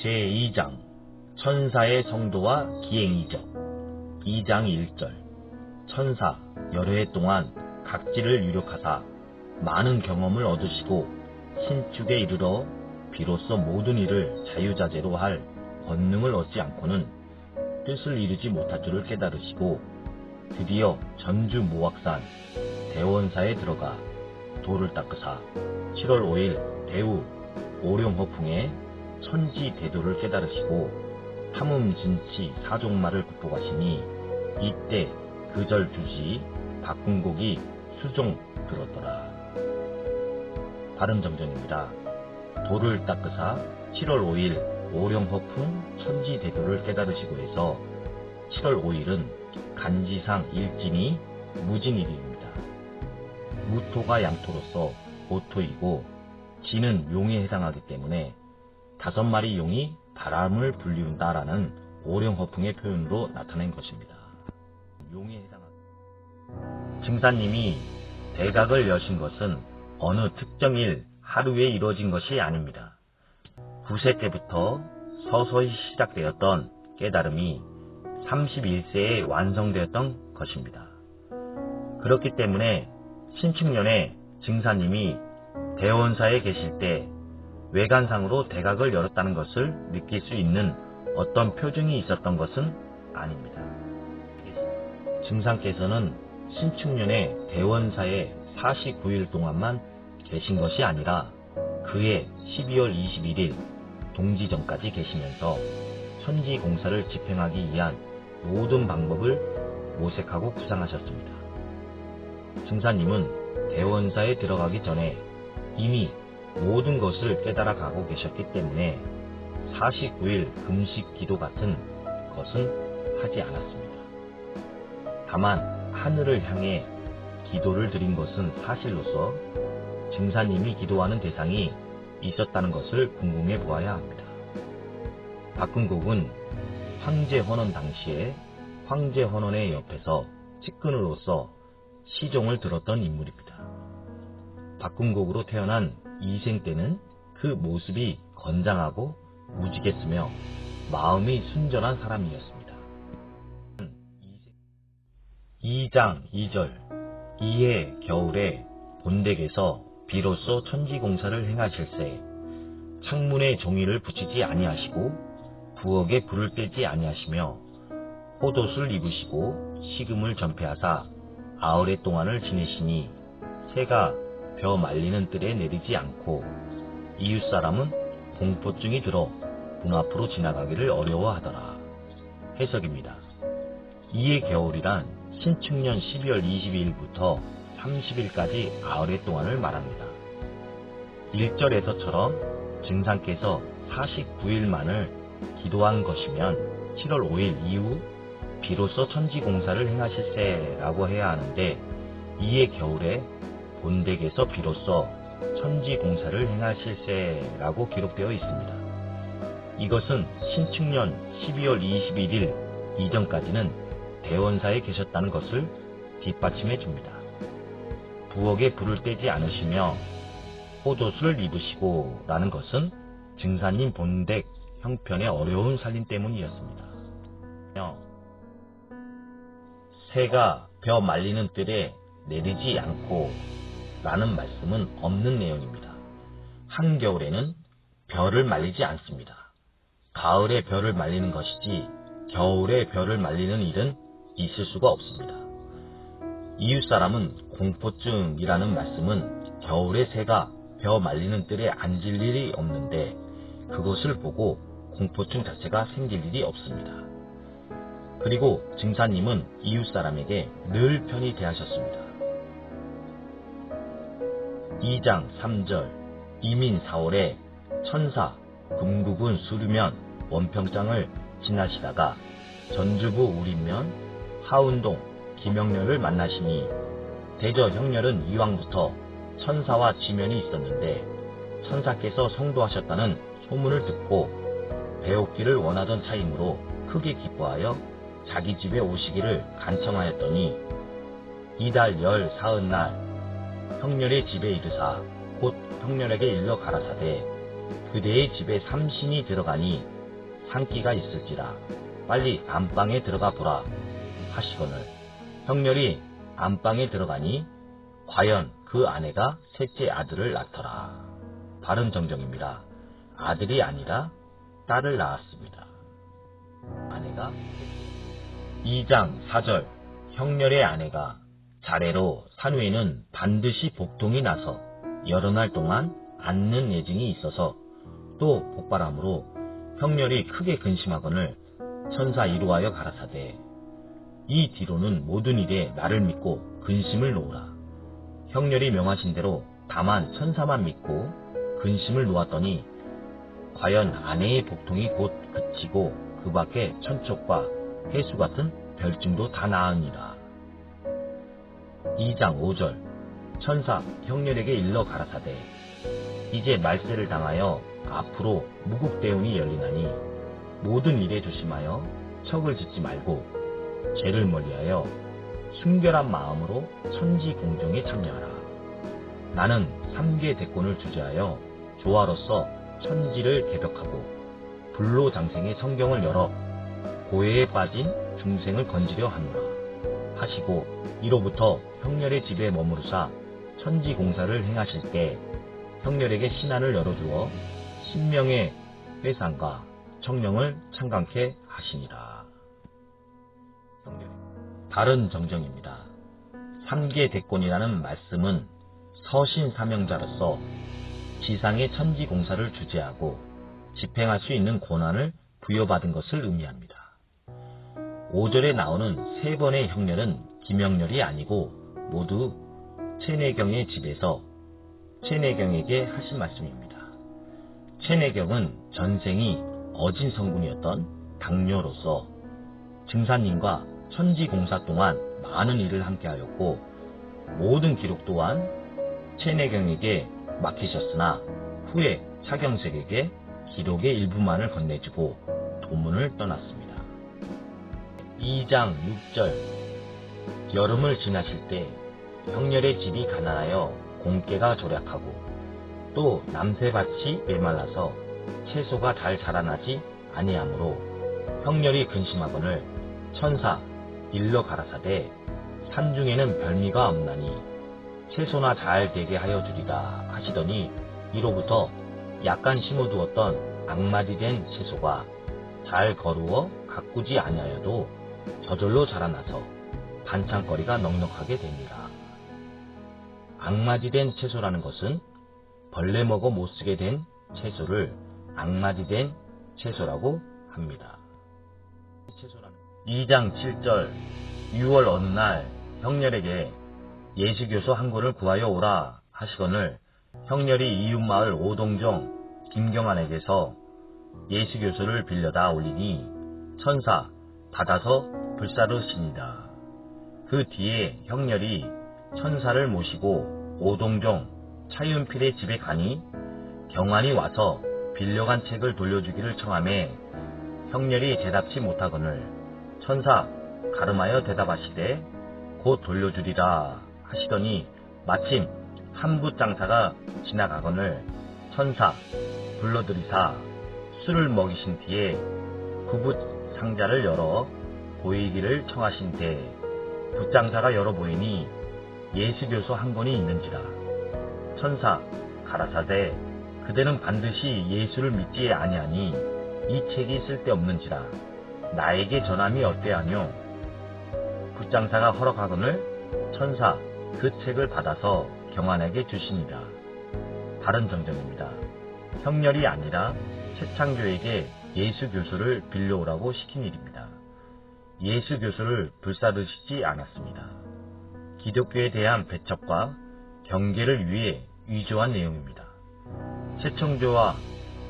제2장 천사의 성도와 기행이적 2장 1절 천사 여러 해 동안 각지를 유력하사 많은 경험을 얻으시고 신축에 이르러 비로소 모든 일을 자유자재로 할 권능을 얻지 않고는 뜻을 이루지 못할 줄을 깨달으시고 드디어 전주 모악산 대원사에 들어가 돌을 닦으사 7월 5일 대우 오룡허풍에 천지 대도를 깨달으시고 탐음진치 사종말을 극복하시니 이때 그절 주시 박궁곡이 수종 들었더라. 발음정전입니다. 돌을 닦으사 7월 5일 오룡허풍 천지 대도를 깨달으시고 해서 7월 5일은 간지상 일진이 무진일입니다. 무토가 양토로서 오토이고 지는 용에 해당하기 때문에 5마리 용이 바람을 불리운다라는 오룡허풍의 표현으로 나타낸 것입니다. 용에 해당하는 증사님이 대각을 여신 것은 어느 특정일 하루에 이루어진 것이 아닙니다. 9세 때부터 서서히 시작되었던 깨달음이 31세에 완성되었던 것입니다. 그렇기 때문에 신축년에 증사님이 대원사에 계실 때 외관상으로 대각을 열었다는 것을 느낄 수 있는 어떤 표징이 있었던 것은 아닙니다. 증상께서는 신축년에 대원사에 49일 동안만 계신 것이 아니라 그해 12월 21일 동지전까지 계시면서 천지 공사를 집행하기 위한 모든 방법을 모색하고 구상하셨습니다. 증사님은 대원사에 들어가기 전에 이미 모든 것을 깨달아 가고 계셨기 때문에 49일 금식 기도 같은 것은 하지 않았습니다. 다만 하늘을 향해 기도를 드린 것은 사실로서 증사님이 기도하는 대상이 있었다는 것을 궁금해 보아야 합니다. 박궁곡은 황제헌원 당시에 황제헌원의 옆에서 측근으로서 시종을 들었던 인물입니다. 박궁곡으로 태어난 이생 때는 그 모습이 건장하고 무지겠으며 마음이 순전한 사람이었습니다. 2장 2절 이해 겨울에 본댁에서 비로소 천지공사를 행하실세 창문에 종이를 붙이지 아니하시고 부엌에 불을 떼지 아니하시며 포도술 입으시고 식음을 전폐하사 아흘의 동안을 지내시니 새가 벼 말리는 뜰에 내리지 않고 이웃사람은 공포증이 들어 문 앞으로 지나가기를 어려워하더라. 해석입니다. 이해 겨울이란 신축년 12월 22일부터 30일까지 아흘의 동안을 말합니다. 1절에서처럼 증상께서 49일만을 기도한 것이면 7월 5일 이후 비로소 천지공사를 행하실세라고 해야 하는데 이해 겨울에 본댁에서 비로소 천지공사를 행하실세라고 기록되어 있습니다. 이것은 신축년 12월 21일 이전까지는 대원사에 계셨다는 것을 뒷받침해 줍니다. 부엌에 불을 떼지 않으시며 포도술을 입으시고 라는 것은 증사님 본댁 형편의 어려운 살림 때문이었습니다. 새가 벼 말리는 뜰에 내리지 않고 라는 말씀은 없는 내용입니다. 한겨울에는 벼를 말리지 않습니다. 가을에 벼를 말리는 것이지 겨울에 벼를 말리는 일은 있을 수가 없습니다. 이웃사람은 공포증이라는 말씀은 겨울에 새가 벼 말리는 뜰에 앉을 일이 없는데 그것을 보고 공포증 자체가 생길 일이 없습니다. 그리고 증사님은 이웃사람에게 늘 편히 대하셨습니다. 2장 3절 이민 4월에 천사 금국은 수류면 원평장을 지나시다가 전주부 우림면 하운동 김영렬을 만나시니 대저 형렬은 이왕부터 천사와 지면이 있었는데 천사께서 성도하셨다는 소문을 듣고 배옥기를 원하던 차이므로 크게 기뻐하여 자기 집에 오시기를 간청하였더니 이달 열 사흔날 형렬의 집에 이르사 곧 형렬에게 일러 가라사대 그대의 집에 삼신이 들어가니 산기가 있을지라 빨리 안방에 들어가 보라 하시거늘 형렬이 안방에 들어가니 과연 그 아내가 셋째 아들을 낳더라. 바른 정정입니다. 아들이 아니라 딸을 낳았습니다. 아내가 2장 4절 형렬의 아내가 자례로 산 후에는 반드시 복통이 나서 여러 날 동안 앓는 예증이 있어서 또 복바람으로 형렬이 크게 근심하거늘 천사 이루하여 가라사대 이 뒤로는 모든 일에 나를 믿고 근심을 놓으라. 형렬이 명하신 대로 다만 천사만 믿고 근심을 놓았더니 과연 아내의 복통이 곧 그치고 그 밖에 천촉과 해수 같은 별증도 다 나으니라. 2장 5절 천사 형렬에게 일러 가라사대 이제 말세를 당하여 앞으로 무국대운이 열리나니 모든 일에 조심하여 척을 짓지 말고 죄를 멀리하여 순결한 마음으로 천지 공정에 참여하라. 나는 3개 대권을 주재하여 조화로서 천지를 개벽하고 불로 장생의 성경을 열어 고해에 빠진 중생을 건지려 하노라 하시고 이로부터 형렬의 집에 머무르사 천지 공사를 행하실 때 형렬에게 신안을 열어주어 신명의 회상과 청령을 창강케 하시니라. 바른 정정입니다. 3개 대권이라는 말씀은 서신 사명자로서 지상의 천지 공사를 주재하고 집행할 수 있는 권한을 부여받은 것을 의미합니다. 5절에 나오는 3번의 형렬은 김형렬이 아니고 모두 최내경의 집에서 최내경에게 하신 말씀입니다. 최내경은 전생이 어진 성군이었던 당뇨로서 증사님과 천지공사 동안 많은 일을 함께하였고 모든 기록 또한 최내경에게 맡기셨으나 후에 차경색에게 기록의 일부만을 건네주고 도문을 떠났습니다. 2장 6절 여름을 지나실 때 형렬의 집이 가난하여 공개가 조략하고 또 남새밭이 메말라서 채소가 잘 자라나지 아니하므로 형렬이 근심하거늘 천사 일러 가라사대 산중에는 별미가 없나니 채소나 잘 되게 하여 주리라 하시더니 이로부터 약간 심어두었던 악마디 된 채소가 잘 거루어 가꾸지 아니하여도 저절로 자라나서 반찬거리가 넉넉하게 됩니다. 악마디 된 채소라는 것은 벌레 먹어 못쓰게 된 채소를 악마디 된 채소라고 합니다. 2장 7절 6월 어느 날 형렬에게 예수교수 한 권을 구하여 오라 하시거늘 형렬이 이웃마을 오동정 김경환에게서 예수교수를 빌려다 올리니 천사 받아서 불사르시니라. 그 뒤에 형렬이 천사를 모시고 오동정 차윤필의 집에 가니 경환이 와서 빌려간 책을 돌려주기를 청하매 형렬이 대답치 못하거늘 천사 가름하여 대답하시되 곧 돌려주리라 하시더니 마침 한붓장사가 지나가거늘 천사 불러들이사 술을 먹이신 뒤에 구붓 상자를 열어 보이기를 청하신 때 붓장사가 열어 보이니 예수교수 한 권이 있는지라. 천사 가라사대 그대는 반드시 예수를 믿지 아니하니 이 책이 쓸데없는지라. 나에게 전함이 어때하뇨? 붓장사가 허락하거늘 천사 그 책을 받아서 경환에게 주시니라. 바른 정정입니다. 형렬이 아니라 최창조에게 예수 교수를 빌려오라고 시킨 일입니다. 예수 교수를 불사르시지 않았습니다. 기독교에 대한 배척과 경계를 위해 위조한 내용입니다. 최창조와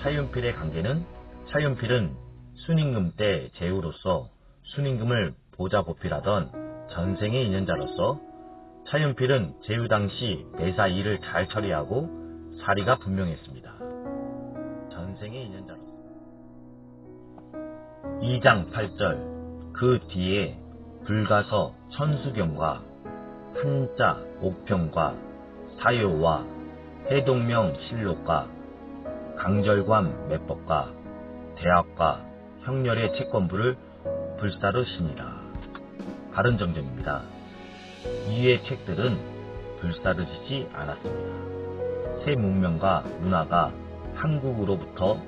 차윤필의 관계는 차윤필은 순임금 때 제후로서 순임금을 보좌보필하던 전생의 인연자로서 차윤필은 제후 당시 내사 일을 잘 처리하고 사리가 분명했습니다. 전생의 인연자로서 2장 8절 그 뒤에 불가서 천수경과 한자 옥평과 사요와 해동명 실록과 강절관 매법과 대학과 형렬의 채권부를 불사르시니라. 바른 정전입니다. 이의 책들은 불사르시지 않았습니다. 새 문명과 문화가 한국으로부터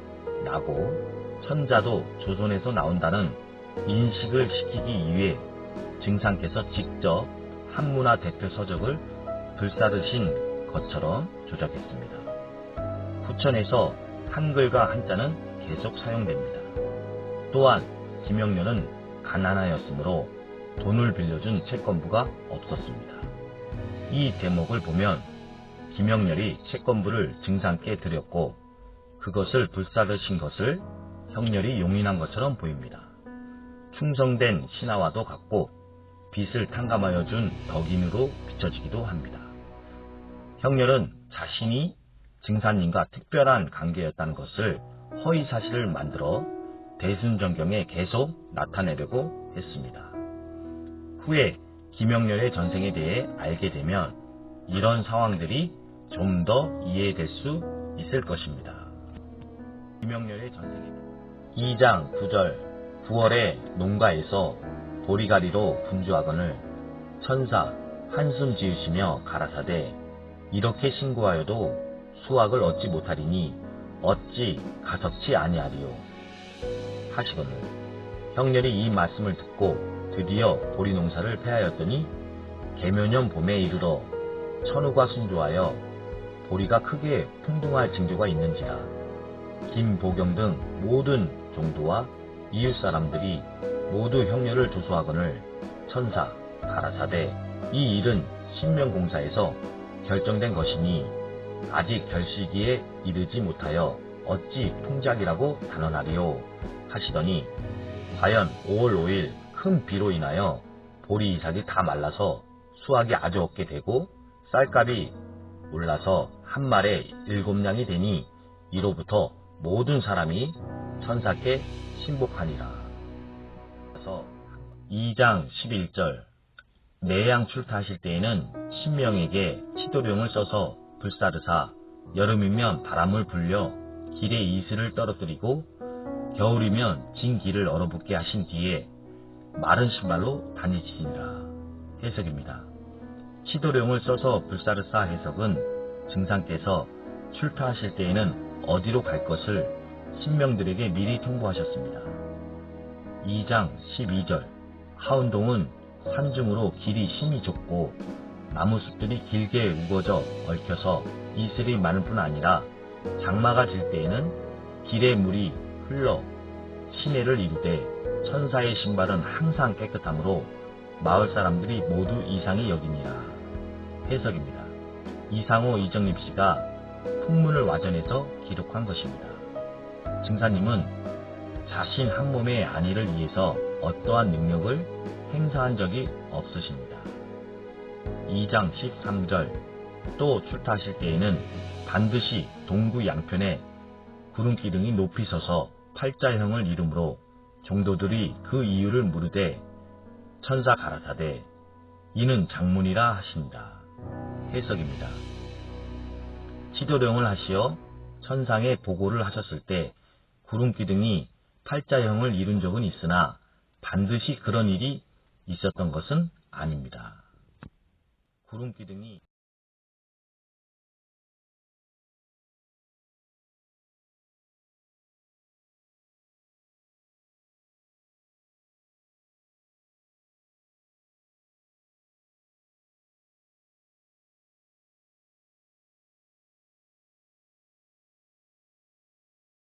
나고 천자도 조선에서 나온다는 인식을 시키기 위해 증상께서 직접 한문화 대표 서적을 불사르신 것처럼 조작했습니다. 후천에서 한글과 한자는 계속 사용됩니다. 또한 김영렬은 가난하였으므로 돈을 빌려준 채권부가 없었습니다. 이 대목을 보면 김영렬이 채권부를 증상께 드렸고 그것을 불사르신 것을 형렬이 용인한 것처럼 보입니다. 충성된 신하와도 같고 빚을 탕감하여 준 덕인으로 비춰지기도 합니다. 형렬은 자신이 증사님과 특별한 관계였다는 것을 허위사실을 만들어 대순정경에 계속 나타내려고 했습니다. 후에 김영렬의 전생에 대해 알게 되면 이런 상황들이 좀 더 이해될 수 있을 것입니다. 김영렬의 전생에 2장 9절 9월에 농가에서 보리가리로 분주하거늘 천사 한숨 지으시며 가라사대 이렇게 신고하여도 수확을 얻지 못하리니 어찌 가섭지 아니하리요 하시거늘 형렬이 이 말씀을 듣고 드디어 보리 농사를 폐하였더니 계묘년 봄에 이르러 천우가 순조하여 보리가 크게 풍성할 징조가 있는지라 김보경 등 모든 종도와 이웃 사람들이 모두 형렬을 조소하거늘 천사 가라사대 이 일은 신명공사에서 결정된 것이니 아직 결시기에 이르지 못하여 어찌 풍작이라고 단언하리요 하시더니 과연 5월 5일 큰 비로 인하여 보리 이삭이 다 말라서 수확이 아주 없게 되고 쌀값이 올라서 한 말에 7냥이 되니 이로부터 모든 사람이 천사께 신복하니라. 2장 11절 내양 출타하실 때에는 신명에게 치도령을 써서 불사르사 여름이면 바람을 불려 길의 이슬을 떨어뜨리고 겨울이면 진 길을 얼어붙게 하신 뒤에 마른 신발로 다니시니라. 해석입니다. 치도령을 써서 불사르사 해석은 증상께서 출타하실 때에는 어디로 갈 것을 신명들에게 미리 통보하셨습니다. 2장 12절 하운동은 산중으로 길이 심히 좁고 나무숲들이 길게 우거져 얽혀서 이슬이 많을 뿐 아니라 장마가 질 때에는 길에 물이 흘러 시내를 이루되 천사의 신발은 항상 깨끗하므로 마을 사람들이 모두 이상히 여기니라. 해석입니다. 이상호 이정립 씨가 풍문을 와전해서 기록한 것입니다. 증사님은 자신 한 몸의 안위를 위해서 어떠한 능력을 행사한 적이 없으십니다. 2장 13절 또 출타하실 때에는 반드시 동구 양편에 구름기둥이 높이 서서 팔자형을 이루므로 종도들이 그 이유를 물으되 천사 가라사대 이는 장문이라 하신다. 해석입니다. 치도령을 하시어 천상에 보고를 하셨을 때 구름기둥이 팔자형을 이룬 적은 있으나 반드시 그런 일이 있었던 것은 아닙니다. 구름기둥이